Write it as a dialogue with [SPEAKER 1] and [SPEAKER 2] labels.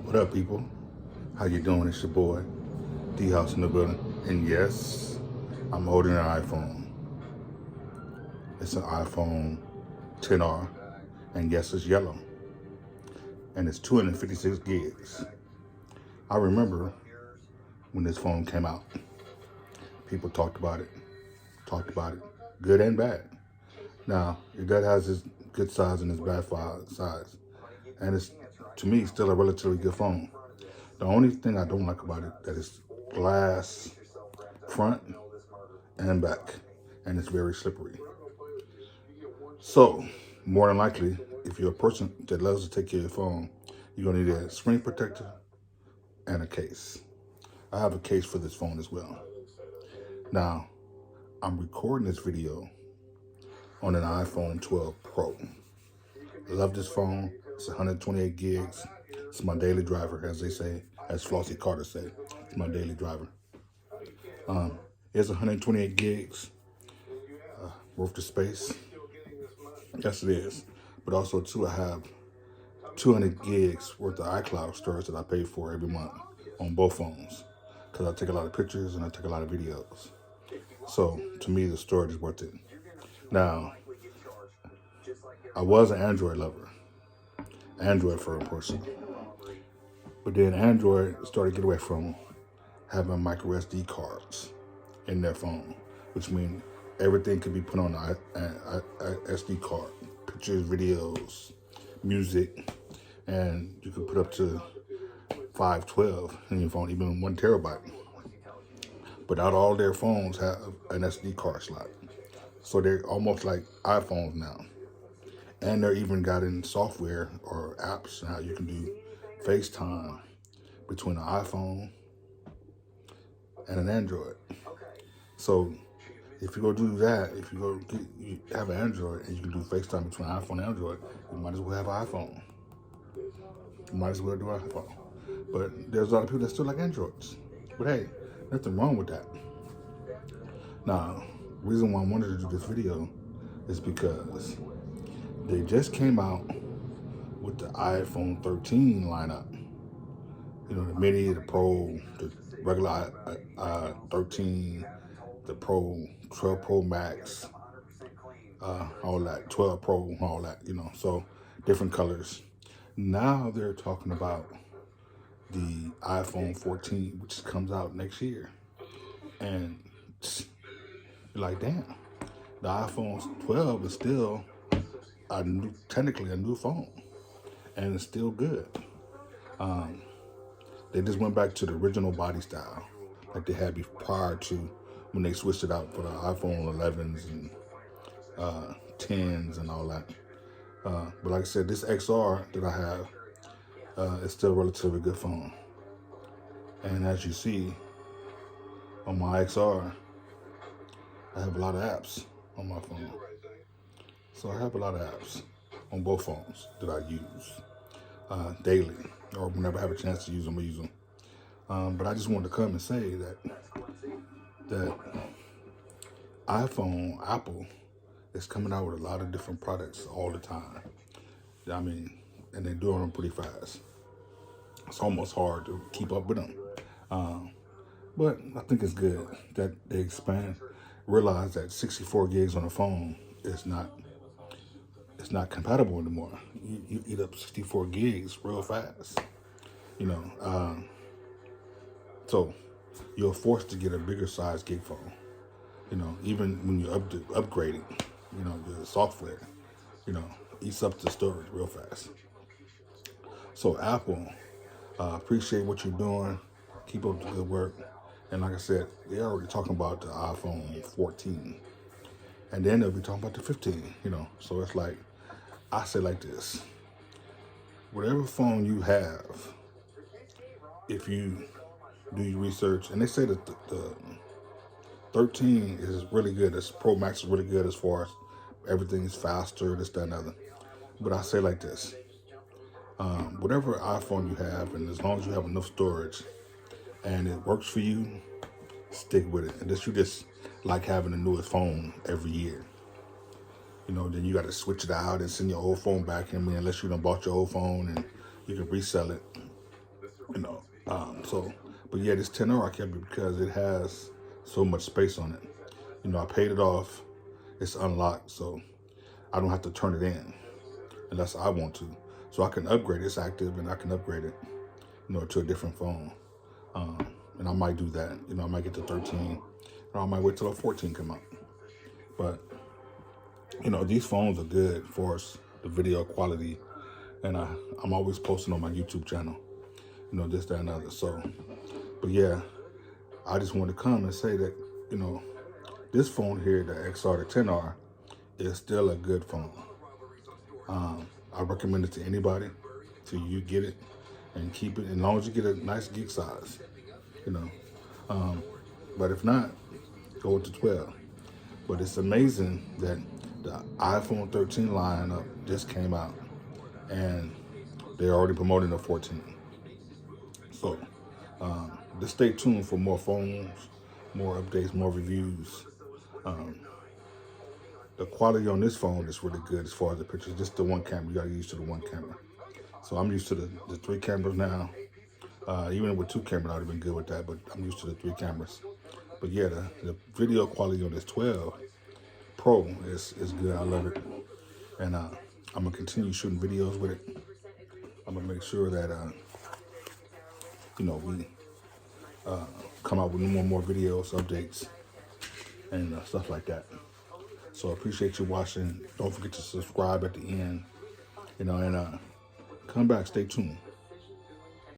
[SPEAKER 1] What up, people? How you doing? It's your boy, D House in the building. And yes, I'm holding an iPhone. It's an iPhone 10R. And yes, it's yellow. And it's 256 gigs. I remember when this phone came out. People talked about it, good and bad. Now, it does has its good size and its bad size. And it's, to me, still a relatively good phone. The only thing I don't like about it that it's glass front and back, and it's very slippery. So, more than likely, if you're a person that loves to take care of your phone, you're gonna need a screen protector and a case. I have a case for this phone as well. Now, I'm recording this video on an iPhone 12 Pro. I love this phone. It's 128 gigs. It's my daily driver, as they say, as Flossie Carter said. It's my daily driver. It's 128 gigs worth of space. Yes, it is. But also, too, I have 200 gigs worth of iCloud storage that I pay for every month on both phones, because I take a lot of pictures and I take a lot of videos. So, to me, the storage is worth it. Now, I was an Android lover, Android for a person. But then Android started to get away from having micro SD cards in their phone, which means everything could be put on an SD card. Pictures, videos, music, and you could put up to 512 in your phone, even 1 terabyte. But not all their phones have an SD card slot. So they're almost like iPhones now. And they're even got in software or apps now you can do FaceTime between an iPhone and an Android. So if you go do that, if you have an Android and you can do FaceTime between iPhone and Android, you might as well have an iPhone. You might as well do an iPhone. But there's a lot of people that still like Androids. But hey, nothing wrong with that. Now, the reason why I wanted to do this video is because they just came out with the iPhone 13 lineup. You know, the mini, the Pro, the regular 13, the Pro, 12 Pro Max, all that, 12 Pro, all that, you know, so different colors. Now they're talking about the iPhone 14, which comes out next year. And you're like, damn, the iPhone 12 is still technically a new phone, and it's still good. They just went back to the original body style like they had prior to when they switched it out for the iPhone 11s and 10s and all that. But like I said, this XR that I have is still a relatively good phone. And as you see on my XR, I have a lot of apps on my phone. So I have a lot of apps on both phones that I use daily, or whenever I have a chance to use them, I use them. But I just wanted to come and say that Apple is coming out with a lot of different products all the time. I mean, and they're doing them pretty fast. It's almost hard to keep up with them. But I think it's good that they expand, realize that 64 gigs on a phone is not compatible anymore. You eat up 64 gigs real fast, you know. So you're forced to get a bigger size gig phone. You know, even when you're upgrading, you know, the software, you know, eats up the storage real fast. So Apple, appreciate what you're doing. Keep up the good work. And like I said, they're already talking about the iPhone 14. And then they'll be talking about the 15, you know. So it's like, I say like this. Whatever phone you have, if you do your research, and they say that the 13 is really good. This Pro Max is really good as far as everything is faster, this, that, and other. But I say like this. Whatever iPhone you have, and as long as you have enough storage and it works for you, stick with it. Unless you just like having the newest phone every year. You know, then you got to switch it out and send your old phone back. I mean, unless you done bought your old phone and you can resell it. you know. But yeah, this 10R I kept it because it has so much space on it. You know, I paid it off. It's unlocked, so I don't have to turn it in unless I want to. So I can upgrade it. It's active, and I can upgrade it, you know, to a different phone. And I might do that. You know, I might get to 13, or I might wait till a 14 come out. But you know, these phones are good for us, the video quality, and I'm always posting on my YouTube channel. You know, this, that, and other. So, but yeah, I just wanted to come and say that, you know, this phone here, the XR, the 10R, is still a good phone. I recommend it to anybody till you get it and keep it, as long as you get a nice gig size, you know. But if not, go with the 12. But it's amazing that the iPhone 13 lineup just came out and they're already promoting the 14. So just stay tuned for more phones, more updates, more reviews. The quality on this phone is really good as far as the pictures. Just the one camera, you gotta get used to the one camera. So I'm used to the 3 cameras now. Even with 2 cameras, I would have been good with that, but I'm used to the 3 cameras. But yeah, the video quality on this 12 Pro is good. I love it. And I'm gonna continue shooting videos with it. I'm gonna make sure that you know, we come out with more videos, updates, and stuff like that. So I appreciate you watching. Don't forget to subscribe at the end, you know, and come back. Stay tuned.